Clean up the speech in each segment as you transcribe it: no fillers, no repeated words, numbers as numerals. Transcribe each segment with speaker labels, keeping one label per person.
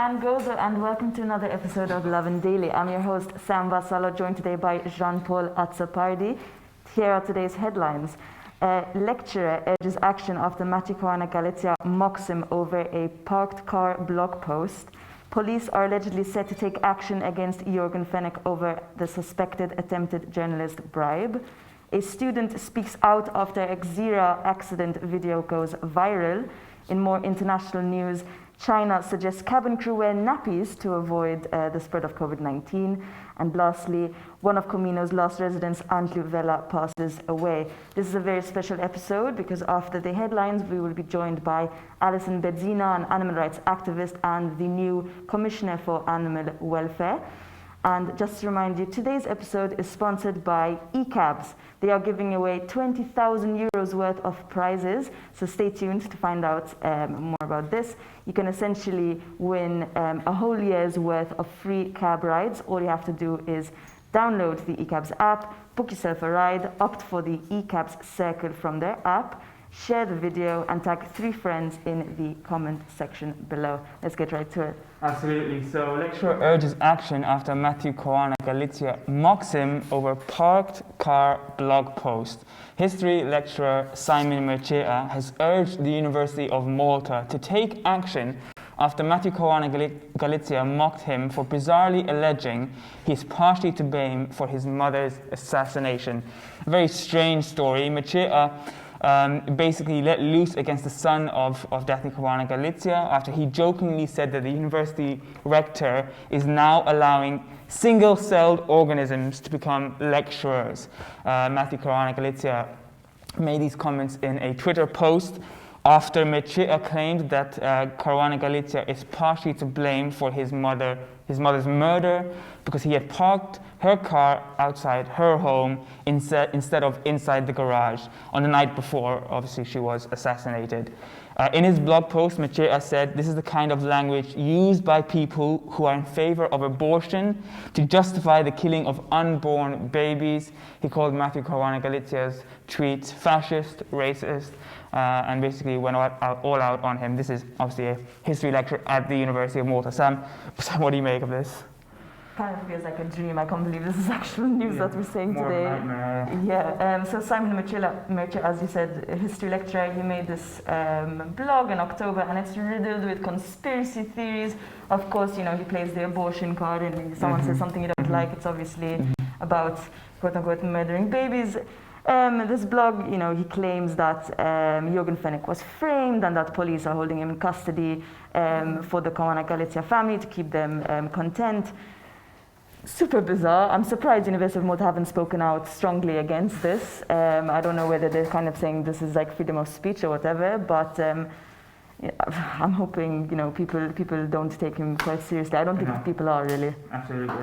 Speaker 1: and Gozo, and welcome to another episode of Lovin Daily. I'm your host, Sam Vassallo, joined today by Jean-Paul Atsapardi. Here are today's headlines. Lecturer urges action after Marijuana Galizia mocks him over a parked car blog post. Police are allegedly set to take action against Jürgen Fenech over the suspected attempted journalist bribe. A student speaks out after a Xera accident video goes viral. In more international news, China suggests cabin crew wear nappies to avoid the spread of COVID-19. And lastly, one of Comino's last residents, Antlu Vela, passes away. This is a very special episode because after the headlines, we will be joined by Alison Bedzina, an animal rights activist and the new Commissioner for Animal Welfare. And just to remind you, today's episode is sponsored by eCabs. They are giving away 20,000 euros worth of prizes, so stay tuned to find out more about this. You can essentially win a whole year's worth of free cab rides. All you have to do is download the eCabs app, book yourself a ride, opt for the eCabs circle from their app, share the video and tag 3 friends in the comment section below. Let's get right to it.
Speaker 2: Absolutely. So, lecturer urges action after Marijuana Galizia mocks him over parked car blog post. History lecturer Simon Mercea has urged the University of Malta to take action after Marijuana Galizia mocked him for bizarrely alleging he is partially to blame for his mother's assassination. A very strange story. Mercea basically let loose against the son of Marijuana Galizia after he jokingly said that the university rector is now allowing single-celled organisms to become lecturers. Marijuana Galizia made these comments in a Twitter post after Mercea claimed that Caruana Galizia is partially to blame for his mother's murder because he had parked her car outside her home instead of inside the garage on the night before, obviously, she was assassinated. In his blog post, Mercea said, "This is the kind of language used by people who are in favor of abortion to justify the killing of unborn babies." He called Marijuana Galizia's tweets fascist, racist, and basically went all out on him. This is obviously a history lecture at the University of Malta. Sam, what do you make of this?
Speaker 1: Kind of feels like a dream. I can't believe this is actual news that we're saying today. So Simon Mercea, as you said, a history lecturer, he made this blog in October, and it's riddled with conspiracy theories. Of course, he plays the abortion card, and if someone says something you don't like, it's obviously about quote-unquote murdering babies. This blog, he claims that Jürgen Fenech was framed and that police are holding him in custody for the Caruana Galizia family to keep them content. Super bizarre. I'm surprised University of Malta haven't spoken out strongly against this. I don't know whether they're kind of saying this is like freedom of speech or whatever, but I'm hoping people don't take him quite seriously. I don't think people are really.
Speaker 2: Absolutely.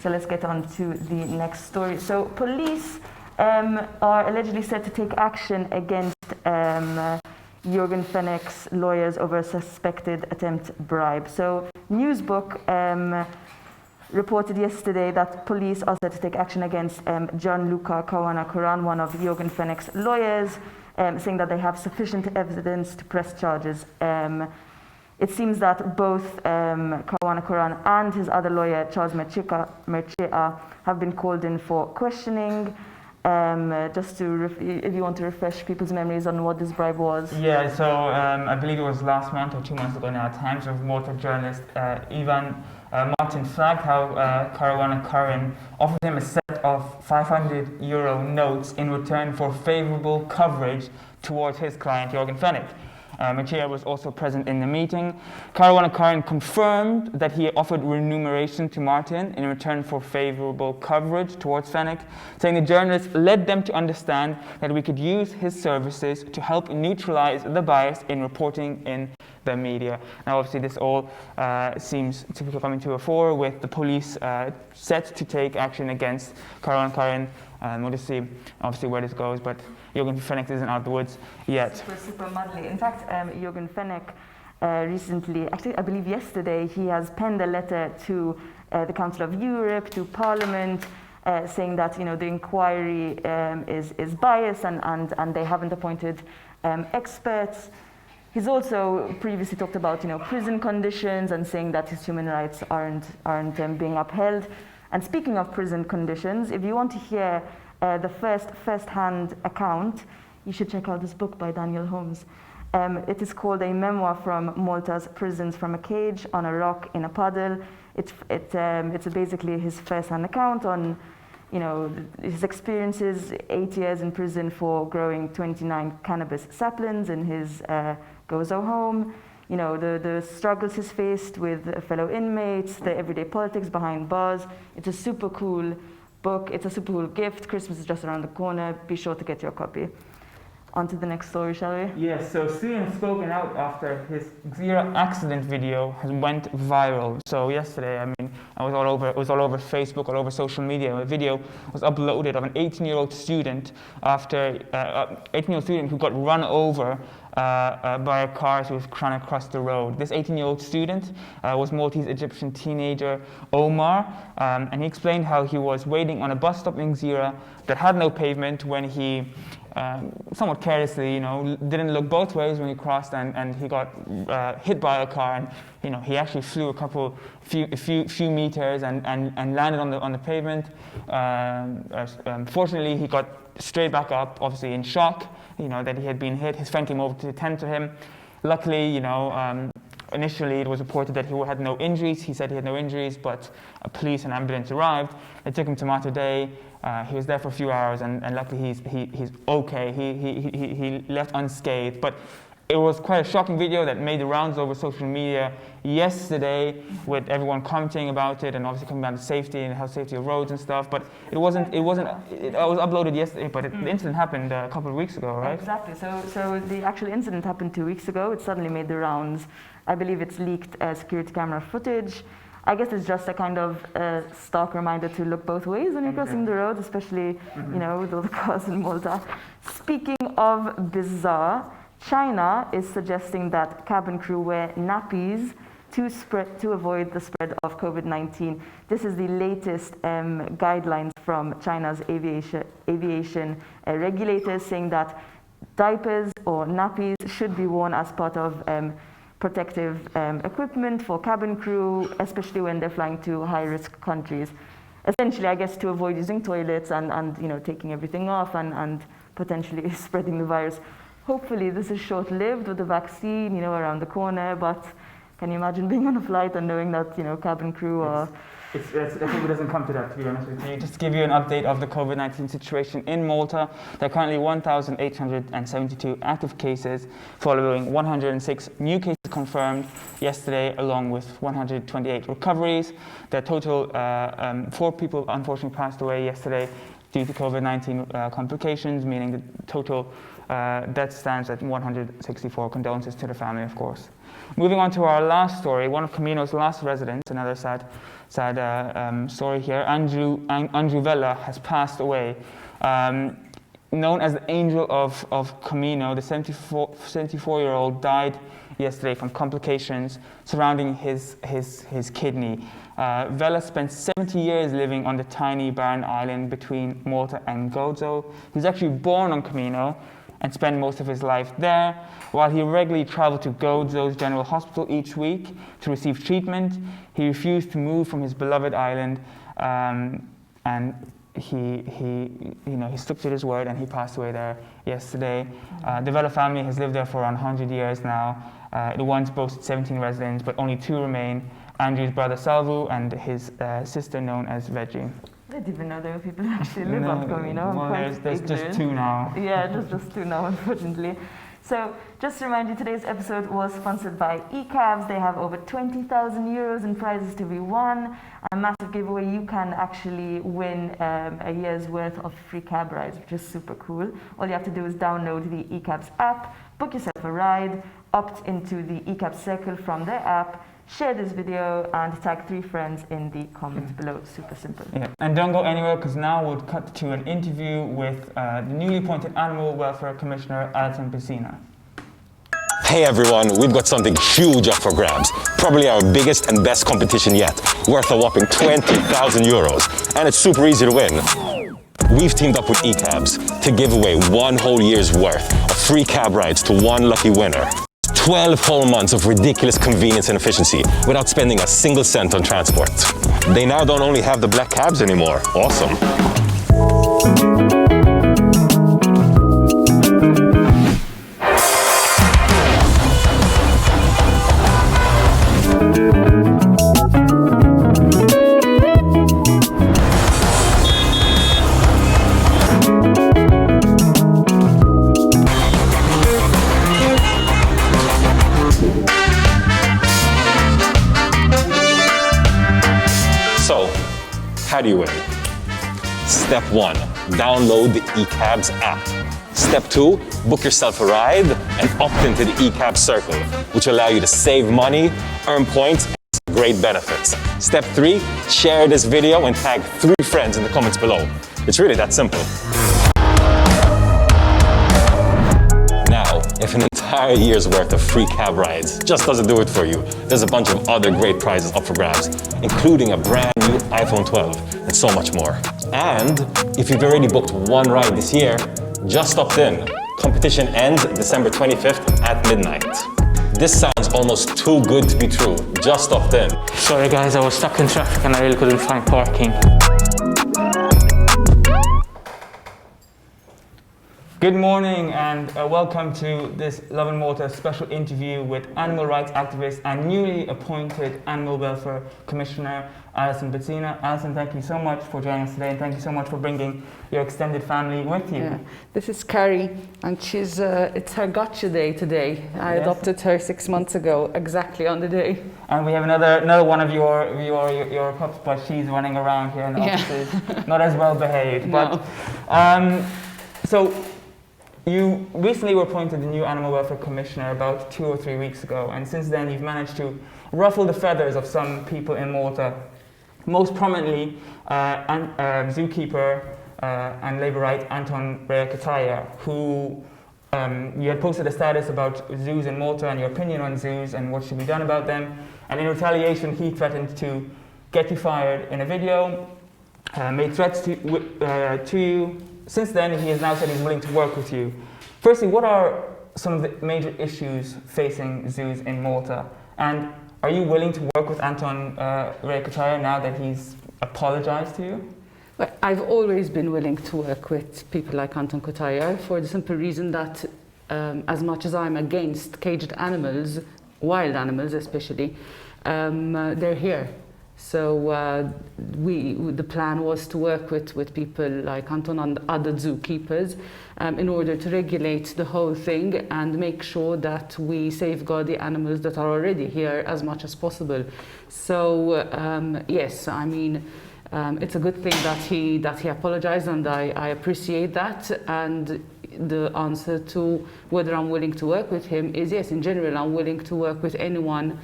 Speaker 1: So let's get on to the next story. So police are allegedly set to take action against Jürgen Fenech's lawyers over a suspected attempt bribe. So Newsbook reported yesterday that police are set to take action against Gianluca Caruana, one of Jürgen Fenech's lawyers, saying that they have sufficient evidence to press charges. It seems that both Caruana and his other lawyer, Charles Mercea, have been called in for questioning. Just to, if you want to refresh people's memories on what this bribe was.
Speaker 2: Yeah, so I believe it was last month or 2 months ago now, Times of Malta journalist Ivan Martin flagged how Caruana offered him a set of €500 notes in return for favorable coverage towards his client Jürgen Fenech. Mercea was also present in the meeting. Caruana confirmed that he offered remuneration to Martin in return for favorable coverage towards Fenech, saying the journalist led them to understand that we could use his services to help neutralize the bias in reporting in the media. Now, obviously, this all seems to be coming to a fore with the police set to take action against Caruana. We'll just see, obviously, where this goes, but Jürgen Fenech isn't out of the woods yet.
Speaker 1: Super muddly. In fact, Jürgen Fenech recently, actually, I believe yesterday, he has penned a letter to the Council of Europe, to Parliament, saying that the inquiry is biased and they haven't appointed experts. He's also previously talked about, prison conditions and saying that his human rights aren't being upheld. And speaking of prison conditions, if you want to hear the first-hand account, you should check out this book by Daniel Holmes. It is called A Memoir from Malta's Prisons from a Cage on a Rock in a Puddle. It's basically his first-hand account on, his experiences, 8 years in prison for growing 29 cannabis saplings in his Gozo home. The struggles he's faced with fellow inmates, the everyday politics behind bars. It's a super cool book. It's a super cool gift. Christmas is just around the corner. Be sure to get your copy. On to the next story, shall we?
Speaker 2: Yes, so Cian has spoken out after his Xira accident video went viral. So yesterday, it was all over Facebook, all over social media. A video was uploaded of an 18-year-old student who got run over by a car as he was trying to cross the road. This 18-year-old student was Maltese Egyptian teenager Omar, and he explained how he was waiting on a bus stop in Xira that had no pavement when he somewhat carelessly, didn't look both ways when he crossed, and he got hit by a car, and he actually flew a few meters and landed on the pavement. Fortunately, he got straight back up, obviously in shock, that he had been hit. His friend came over to attend to him. Luckily, initially it was reported that he had no injuries. He said he had no injuries, but police and ambulance arrived. They took him to Malta Day. He was there for a few hours, and luckily he's okay. He left unscathed. But it was quite a shocking video that made the rounds over social media yesterday, with everyone commenting about it, and obviously coming down to safety and health safety of roads and stuff. But it was uploaded yesterday, but the incident happened a couple of weeks ago, right?
Speaker 1: Exactly. So the actual incident happened 2 weeks ago. It suddenly made the rounds. I believe it's leaked security camera footage. I guess it's just a kind of stark reminder to look both ways when you're crossing the road, especially, with all the cars in Malta. Speaking of bizarre, China is suggesting that cabin crew wear nappies to avoid the spread of COVID-19. This is the latest guidelines from China's aviation regulators, saying that diapers or nappies should be worn as part of protective equipment for cabin crew, especially when they're flying to high-risk countries. Essentially, I guess, to avoid using toilets and taking everything off and potentially spreading the virus. Hopefully, this is short-lived with the vaccine, around the corner. But can you imagine being on a flight and knowing that, cabin crew are...
Speaker 2: I hope it doesn't come to that, to be honest with you. Just to give you an update of the COVID-19 situation in Malta, there are currently 1,872 active cases, following 106 new cases confirmed yesterday, along with 128 recoveries. The total 4 people unfortunately passed away yesterday due to COVID-19 complications, meaning the total death stands at 164. Condolences to the family, of course. Moving on to our last story, one of Camino's last residents, another sad story here. Andrew Vella has passed away. Known as the Angel of Camino, the 74-year-old died yesterday from complications surrounding his kidney. Vella spent 70 years living on the tiny barren island between Malta and Gozo. He was actually born on Camino and spent most of his life there. While he regularly traveled to Gozo's General Hospital each week to receive treatment, he refused to move from his beloved island, and he stuck to his word, and he passed away there yesterday. The Vella family has lived there for around 100 years now. It once boasted 17 residents, but only 2 remain: Andrew's brother Salvu and his sister known as Veggie.
Speaker 1: I didn't even know there were people who actually live on Camino.
Speaker 2: Well, there's just 2 now.
Speaker 1: Yeah, just 2 now, unfortunately. So, just to remind you, today's episode was sponsored by eCabs. They have over 20,000 euros in prizes to be won. A massive giveaway. You can actually win a year's worth of free cab rides, which is super cool. All you have to do is download the eCabs app, book yourself a ride, opt into the eCabs circle from their app, share this video, and tag 3 friends in the comments below. Super simple.
Speaker 2: Yeah. And don't go anywhere, because now we'll cut to an interview with the newly appointed Animal Welfare Commissioner, Alison Piscina.
Speaker 3: Hey everyone, we've got something huge up for grabs. Probably our biggest and best competition yet, worth a whopping 20,000 euros. And it's super easy to win. We've teamed up with eCabs to give away 1 whole year's worth of free cab rides to 1 lucky winner. 12 whole months of ridiculous convenience and efficiency without spending a single cent on transport. They now don't only have the black cabs anymore. Awesome. So, how do you win? Step 1, download the eCabs app. Step 2, book yourself a ride and opt into the eCab Circle, which allow you to save money, earn points, and great benefits. Step 3, share this video and tag 3 friends in the comments below. It's really that simple. Now, if an entire year's worth of free cab rides just doesn't do it for you, there's a bunch of other great prizes up for grabs, including a brand new iPhone 12 and so much more. And if you've already booked one ride this year, just opt in. Competition ends December 25th at midnight. This sounds almost too good to be true. Just opt in.
Speaker 2: Sorry guys, I was stuck in traffic and I really couldn't find parking. Good morning and welcome to this Lovin Malta special interview with animal rights activist and newly appointed Animal Welfare Commissioner Alison Bettina. Alison, thank you so much for joining us today and thank you so much for bringing your extended family with you.
Speaker 4: Yeah. This is Carrie and she's it's her gotcha day today. I adopted her 6 months ago, exactly on the day.
Speaker 2: And we have another one of your pups, but she's running around here in the offices, not as well behaved.
Speaker 4: No.
Speaker 2: But so you recently were appointed the new Animal Welfare Commissioner about 2 or 3 weeks ago, and since then you've managed to ruffle the feathers of some people in Malta, most prominently zookeeper and labour right Anton Rea-Kataya, who you had posted a status about zoos in Malta and your opinion on zoos and what should be done about them, and in retaliation he threatened to get you fired in a video, made threats to you. Since then, he has now said he's willing to work with you. Firstly, what are some of the major issues facing zoos in Malta? And are you willing to work with Anton Rea-Kataya now that he's apologized to you?
Speaker 4: Well, I've always been willing to work with people like Anton Kataya for the simple reason that as much as I'm against caged animals, wild animals especially, they're here. So the plan was to work with people like Anton and other zookeepers in order to regulate the whole thing and make sure that we safeguard the animals that are already here as much as possible. So yes, I mean, it's a good thing that he apologized, and I appreciate that. And the answer to whether I'm willing to work with him is yes. In general, I'm willing to work with anyone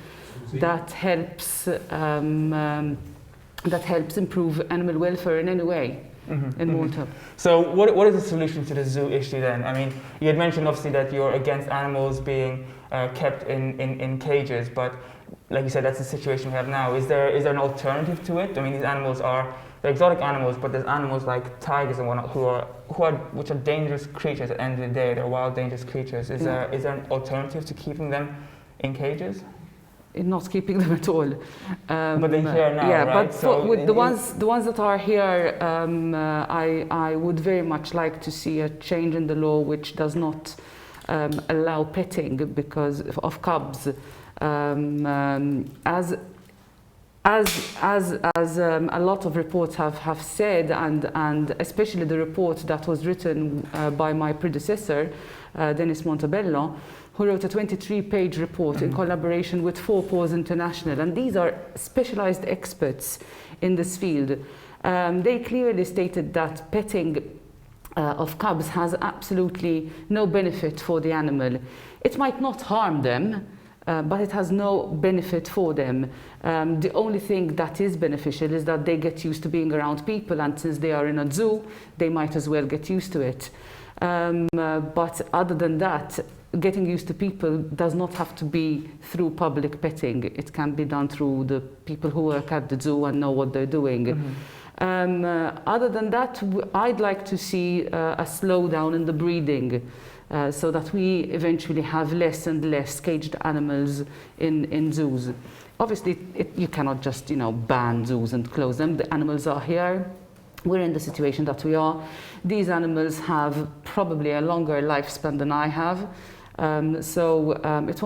Speaker 4: that helps improve animal welfare in any way in Malta.
Speaker 2: So what is the solution to the zoo issue then? I mean, you had mentioned obviously that you're against animals being kept in cages, but like you said, that's the situation we have now. Is there an alternative to it? I mean, these animals they're exotic animals, but there's animals like tigers and whatnot which are dangerous creatures at the end of the day. They're wild, dangerous creatures. Is there an alternative to keeping them in cages?
Speaker 4: In not keeping them at all.
Speaker 2: But they're here now,
Speaker 4: yeah,
Speaker 2: right?
Speaker 4: But so with the ones that are here, I would very much like to see a change in the law which does not allow petting because of cubs. As a lot of reports have said, and especially the report that was written by my predecessor, Dennis Montebello, who wrote a 23-page report in collaboration with Four Paws International, and these are specialized experts in this field. They clearly stated that petting of cubs has absolutely no benefit for the animal. It might not harm them, but it has no benefit for them. The only thing that is beneficial is that they get used to being around people, and since they are in a zoo, they might as well get used to it. But other than that, getting used to people does not have to be through public petting. It can be done through the people who work at the zoo and know what they're doing. Other than that, I'd like to see a slowdown in the breeding. so that we eventually have less and less caged animals in zoos. Obviously, you cannot just, ban zoos and close them. The animals are here. We're in the situation that we are. These animals have probably a longer lifespan than I have. It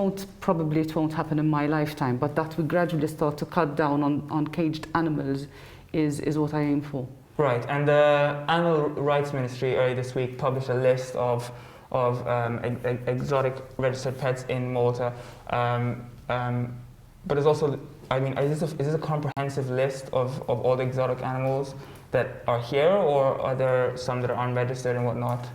Speaker 4: won't happen in my lifetime, but that we gradually start to cut down on caged animals is what I aim for.
Speaker 2: Right, and the Animal Rights Ministry earlier this week published a list of exotic registered pets in Malta. But there's also, is this a comprehensive list of all the exotic animals that are here, or are there some that are unregistered and whatnot?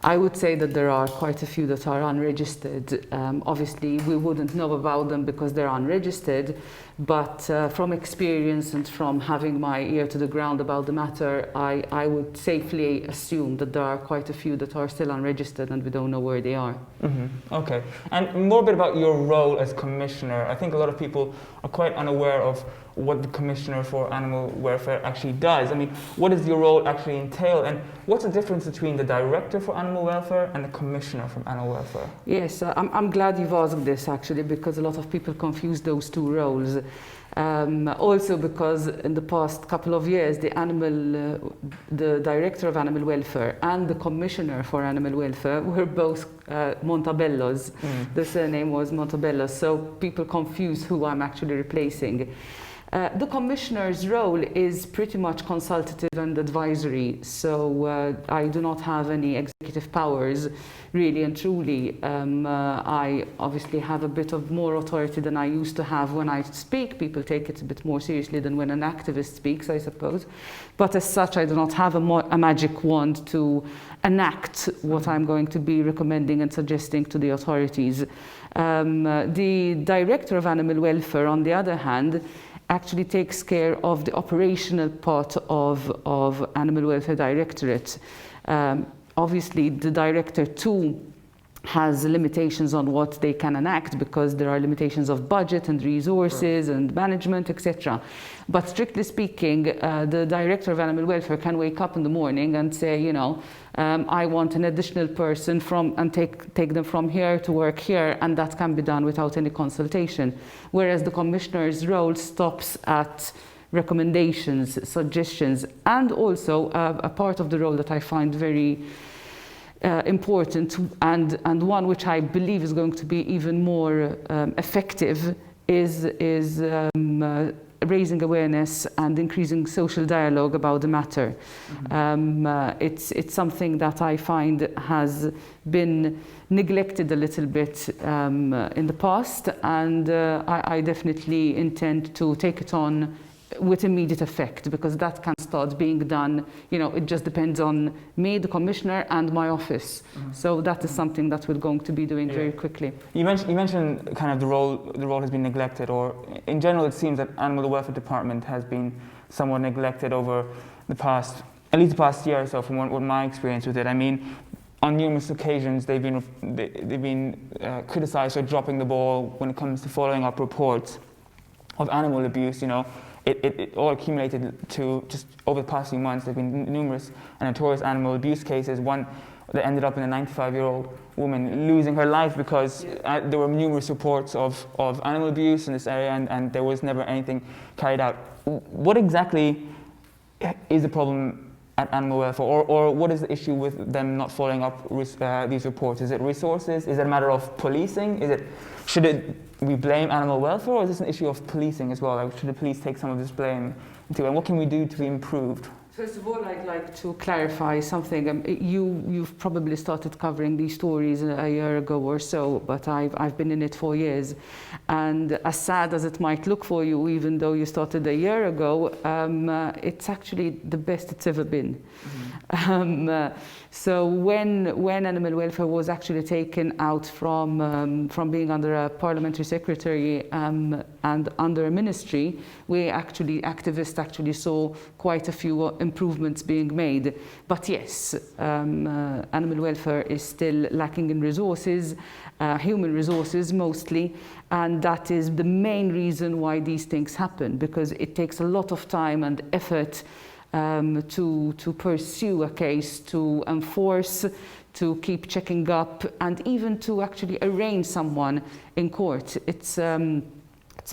Speaker 4: I would say that there are quite a few that are unregistered. Obviously, we wouldn't know about them because they're unregistered, but from experience and from having my ear to the ground about the matter, I would safely assume that there are quite a few that are still unregistered and we don't know where they are.
Speaker 2: Mm-hmm. Okay. And more a bit about your role as commissioner. I think a lot of people are quite unaware of what the Commissioner for Animal Welfare actually does. What does your role actually entail, and what's the difference between the Director for Animal Welfare and the Commissioner for Animal Welfare?
Speaker 4: Yes, I'm glad you've asked this actually, because a lot of people confuse those two roles. Also because in the past couple of years, the Director of Animal Welfare and the Commissioner for Animal Welfare were both Montabellos. The surname was Montabellos, so people confuse who I'm actually replacing. The Commissioner's role is pretty much consultative and advisory, so I do not have any executive powers, really and truly. I obviously have a bit of more authority than I used to have when I speak. People take it a bit more seriously than when an activist speaks, I suppose. But as such, I do not have a magic wand to enact what I'm going to be recommending and suggesting to the authorities. The Director of Animal Welfare, on the other hand, actually takes care of the operational part of Animal Welfare Directorate. Obviously, the Director too has limitations on what they can enact because there are limitations of budget and resources and management, etc. But strictly speaking, the Director of Animal Welfare can wake up in the morning and say, I want an additional person and take them from here to work here, and that can be done without any consultation. Whereas the Commissioner's role stops at recommendations, suggestions, and also a part of the role that I find very important and one which I believe is going to be even more effective is raising awareness and increasing social dialogue about the matter. It's something that I find has been neglected a little bit in the past, and I definitely intend to take it on with immediate effect, because that can start being done. It just depends on me, the Commissioner, and my office. So that is something that we're going to be doing very quickly.
Speaker 2: You mentioned kind of the role has been neglected, or in general it seems that Animal Welfare Department has been somewhat neglected over at least the past year or so, from what my experience with it. On numerous occasions they've been criticized for dropping the ball when it comes to following up reports of animal abuse. It all accumulated to just over the past few months. There have been numerous and notorious animal abuse cases. One that ended up in a 95-year-old woman losing her life because there were numerous reports of animal abuse in this area, and there was never anything carried out. What exactly is the problem at Animal Welfare, or what is the issue with them not following up these reports? Is it resources? Is it a matter of policing? Should we blame Animal Welfare, or is this an issue of policing as well? Should the police take some of this blame too? And what can we do to be improved?
Speaker 4: First of all, I'd like to clarify something. You've probably started covering these stories a year ago or so, but I've been in it for years. And as sad as it might look for you, even though you started a year ago, it's actually the best it's ever been. So when Animal Welfare was actually taken out from being under a parliamentary secretary and under a ministry, activists actually saw quite a few improvements being made. But yes, Animal Welfare is still lacking in resources, human resources mostly, and that is the main reason why these things happen, because it takes a lot of time and effort to pursue a case, to enforce, to keep checking up, and even to actually arraign someone in court. It's a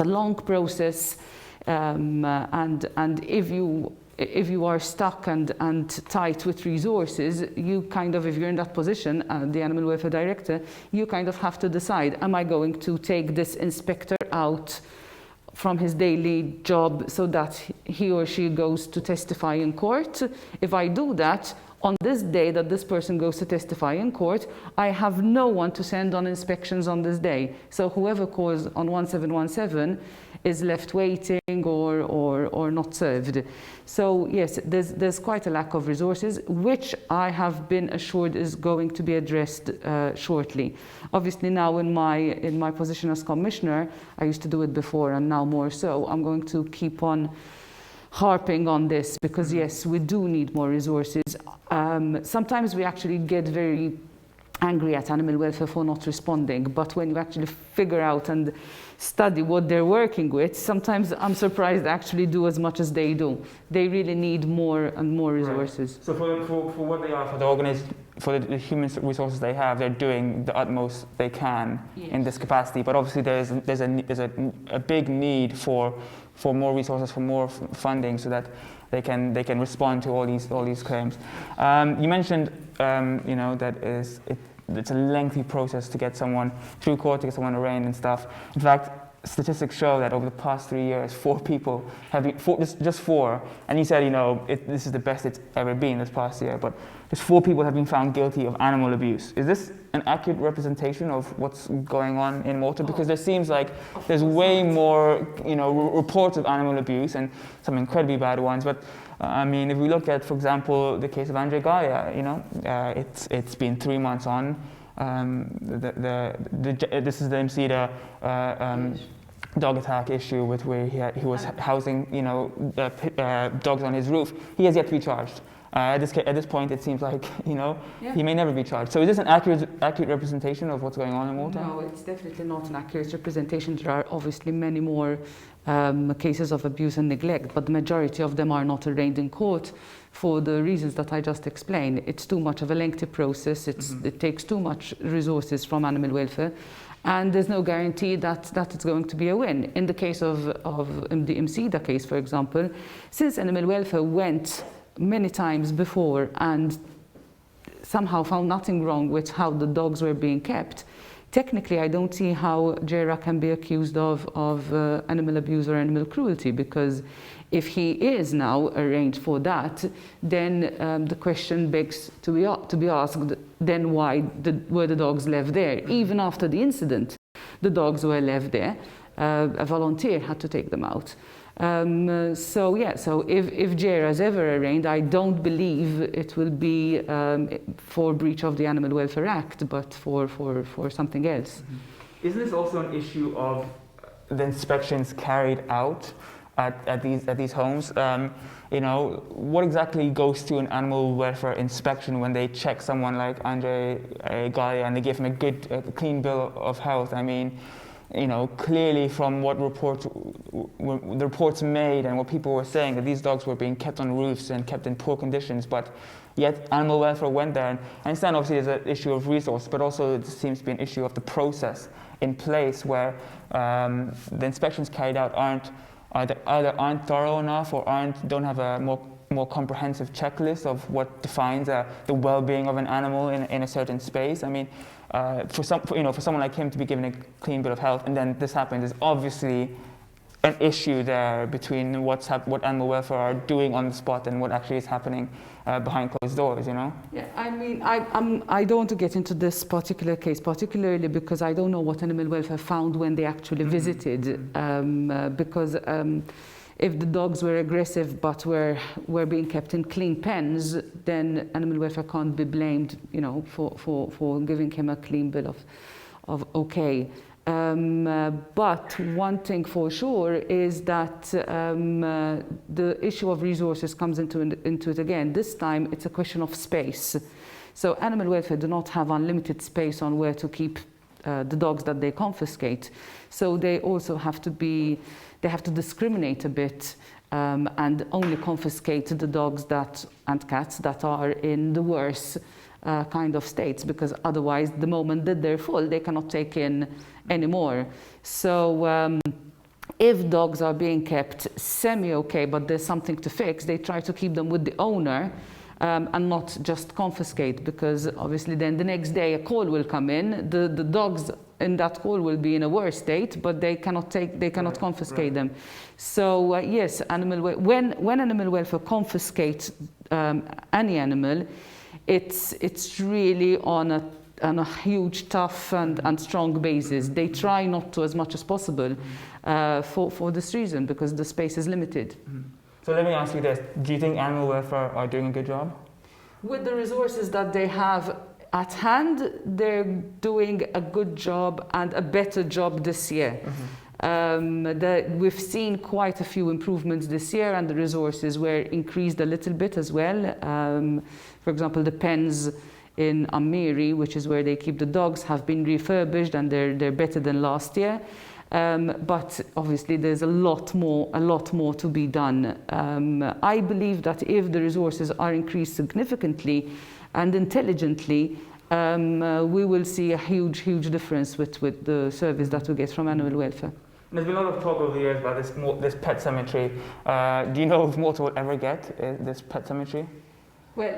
Speaker 4: long process, and if you are stuck and tight with resources, you kind of, if you're in that position, the animal welfare director, you kind of have to decide, am I going to take this inspector out from his daily job so that he or she goes to testify in court? If I do that, on this day that this person goes to testify in court, I have no one to send on inspections on this day. So whoever calls on 1717 is left waiting or not served. So yes, there's quite a lack of resources, which I have been assured is going to be addressed shortly. Obviously now in my position as commissioner, I used to do it before and now more so, I'm going to keep on harping on this, because yes, we do need more resources. Sometimes we actually get very angry at animal welfare for not responding, but when you actually figure out and study what they're working with, sometimes I'm surprised they actually do as much as they do. They really need more and more resources.
Speaker 2: Right. So for what they are, for the organization, for the human resources they have, they're doing the utmost they can in this capacity. But obviously there's a big need for more resources, for more funding, so that they can respond to all these claims. You mentioned that it's a lengthy process to get someone through court, to get someone arraigned and stuff. In fact, statistics show that over the past 3 years, 4 people have been, just 4, and you said, this is the best it's ever been this past year, but just 4 people have been found guilty of animal abuse. Is this an accurate representation of what's going on in Malta? Because there seems like there's way more, reports of animal abuse, and some incredibly bad ones, but if we look at, for example, the case of Andre Gaia, it's been 3 months on. This is the MCDA dog attack issue with where he was housing, dogs on his roof. He has yet to be charged. At this point, it seems like he may never be charged. So is this an accurate representation of what's going on in Malta?
Speaker 4: No, it's definitely not an accurate representation. There are obviously many more cases of abuse and neglect, but the majority of them are not arraigned in court for the reasons that I just explained. It's too much of a lengthy process. It takes too much resources from animal welfare, and there's no guarantee that it's going to be a win. In the case of the MCDA case, for example, since animal welfare went many times before and somehow found nothing wrong with how the dogs were being kept, technically I don't see how JERA can be accused of animal abuse or animal cruelty, because if he is now arraigned for that, then the question begs to be asked, then why were the dogs left there? Even after the incident, the dogs were left there. A volunteer had to take them out. So if JERA is ever arraigned, I don't believe it will be for breach of the Animal Welfare Act, but for something else.
Speaker 2: Isn't this also an issue of the inspections carried out at these homes? What exactly goes to an animal welfare inspection when they check someone like Andre Gaia and they give him a clean bill of health? Clearly from what the reports made and what people were saying, that these dogs were being kept on roofs and kept in poor conditions, but yet animal welfare went there. And I understand obviously there's an issue of resource, but also it seems to be an issue of the process in place where the inspections carried out either aren't thorough enough or don't have a more comprehensive checklist of what defines the well-being of an animal in a certain space. For someone like him to be given a clean bill of health and then this happens is obviously an issue there between what animal welfare are doing on the spot and what actually is happening behind closed doors.
Speaker 4: Yeah, I don't want to get into this particular case, particularly because I don't know what animal welfare found when they actually visited, because if the dogs were aggressive but were being kept in clean pens, then animal welfare can't be blamed, for giving him a clean bill of okay. But one thing for sure is that the issue of resources comes into it again. This time it's a question of space. So animal welfare do not have unlimited space on where to keep the dogs that they confiscate. So they also have to discriminate a bit and only confiscate the dogs and cats that are in the worst kind of states, because otherwise, the moment that they're full, they cannot take in anymore. So if dogs are being kept semi-okay, but there's something to fix, they try to keep them with the owner and not just confiscate, because obviously then the next day a call will come in, the dogs in that call will be in a worse state, but they cannot confiscate them. So yes, when animal welfare confiscates any animal, it's really on a huge, tough and strong basis. They try not to as much as possible for this reason, because the space is limited.
Speaker 2: So let me ask you this. Do you think animal welfare are doing a good job?
Speaker 4: With the resources that they have at hand, they're doing a good job and a better job this year. We've seen quite a few improvements this year, and the resources were increased a little bit as well. For example, the pens in Amiri, which is where they keep the dogs, have been refurbished, and they're better than last year. But obviously there's a lot more to be done. I believe that if the resources are increased significantly and intelligently, we will see a huge difference with the service that we get from animal welfare.
Speaker 2: There's been a lot of talk over the years about this pet cemetery. Do you know if Malta will ever get this pet cemetery?
Speaker 4: Well,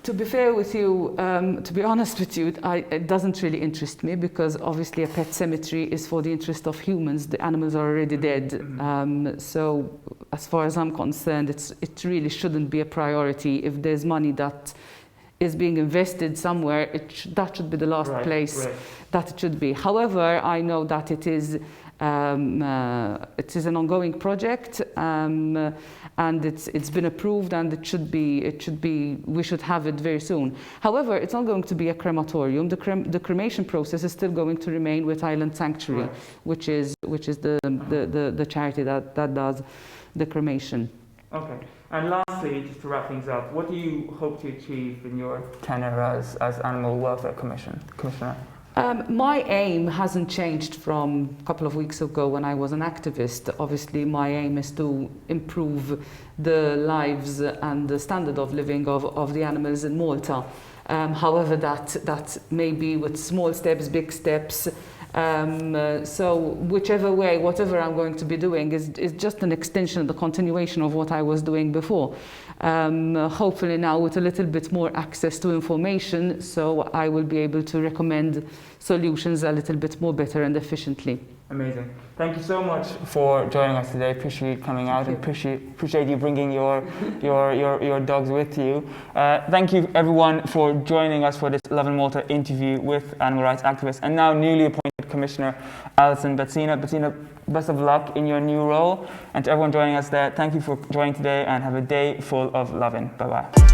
Speaker 4: to be fair with you, to be honest with you, it doesn't really interest me, because obviously a pet cemetery is for the interest of humans. The animals are already dead. So as far as I'm concerned, it really shouldn't be a priority. If there's money that is being invested somewhere, that should be the last place that it should be. However, I know that it is an ongoing project, and it's been approved, and we should have it very soon. However, it's not going to be a crematorium. The cremation process is still going to remain with Island Sanctuary, which is the charity that does the cremation.
Speaker 2: Okay. And lastly, just to wrap things up, what do you hope to achieve in your tenure as Animal Welfare Commissioner?
Speaker 4: My aim hasn't changed from a couple of weeks ago when I was an activist. Obviously, my aim is to improve the lives and the standard of living of the animals in Malta. However, that may be with small steps, big steps. So whichever way, whatever I'm going to be doing is just an extension, the continuation of what I was doing before. Hopefully now with a little bit more access to information, so I will be able to recommend solutions a little bit more better and efficiently.
Speaker 2: Amazing. Thank you so much for joining us today. Appreciate you coming out, and appreciate you bringing your dogs with you. Thank you everyone for joining us for this Lovin Malta interview with animal rights activist and now newly appointed Commissioner Alison Bettina. Bettina, best of luck in your new role, and to everyone joining us there, thank you for joining today, and have a day full of lovin'. Bye bye.